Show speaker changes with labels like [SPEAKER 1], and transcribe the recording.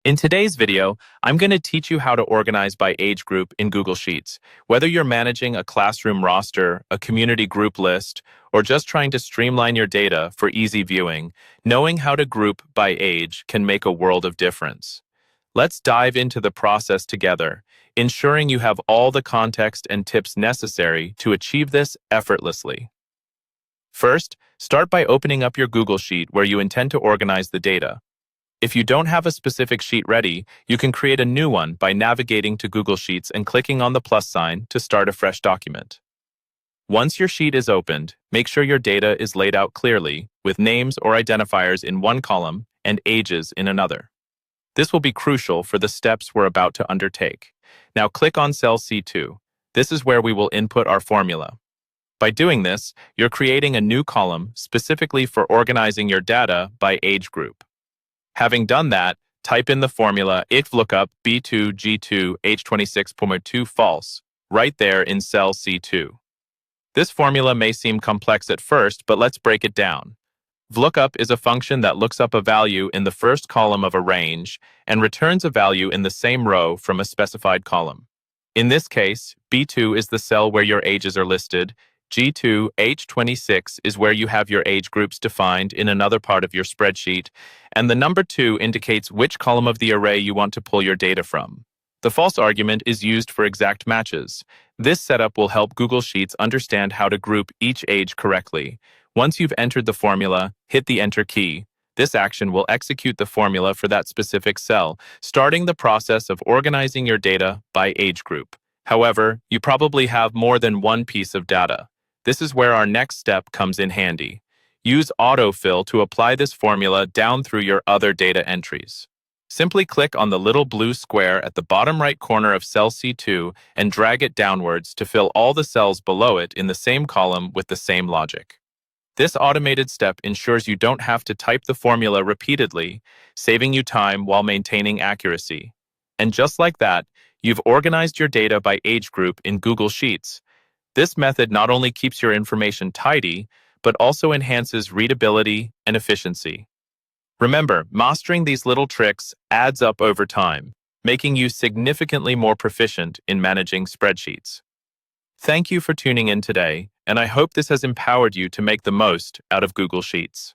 [SPEAKER 1] In today's video, I'm going to teach you how to organize by age group in Google Sheets. Whether you're managing a classroom roster, a community group list, or just trying to streamline your data for easy viewing, knowing how to group by age can make a world of difference. Let's dive into the process together, ensuring you have all the context and tips necessary to achieve this effortlessly. First, start by opening up your Google Sheet where you intend to organize the data. If you don't have a specific sheet ready, you can create a new one by navigating to Google Sheets and clicking on the plus sign to start a fresh document. Once your sheet is opened, make sure your data is laid out clearly, with names or identifiers in one column and ages in another. This will be crucial for the steps we're about to undertake. Now click on cell C2. This is where we will input our formula. By doing this, you're creating a new column specifically for organizing your data by age group. Having done that, type in the formula if lookup B2 G2 H26.2 false right there in cell C2. This formula may seem complex at first, but let's break it down. VLOOKUP is a function that looks up a value in the first column of a range and returns a value in the same row from a specified column. In this case, B2 is the cell where your ages are listed, G2 H26 is where you have your age groups defined in another part of your spreadsheet, and the number 2 indicates which column of the array you want to pull your data from. The false argument is used for exact matches. This setup will help Google Sheets understand how to group each age correctly. Once you've entered the formula, hit the Enter key. This action will execute the formula for that specific cell, starting the process of organizing your data by age group. However, you probably have more than one piece of data. This is where our next step comes in handy. Use autofill to apply this formula down through your other data entries. Simply click on the little blue square at the bottom right corner of cell C2 and drag it downwards to fill all the cells below it in the same column with the same logic. This automated step ensures you don't have to type the formula repeatedly, saving you time while maintaining accuracy. And just like that, you've organized your data by age group in Google Sheets. This method not only keeps your information tidy, but also enhances readability and efficiency. Remember, mastering these little tricks adds up over time, making you significantly more proficient in managing spreadsheets. Thank you for tuning in today, and I hope this has empowered you to make the most out of Google Sheets.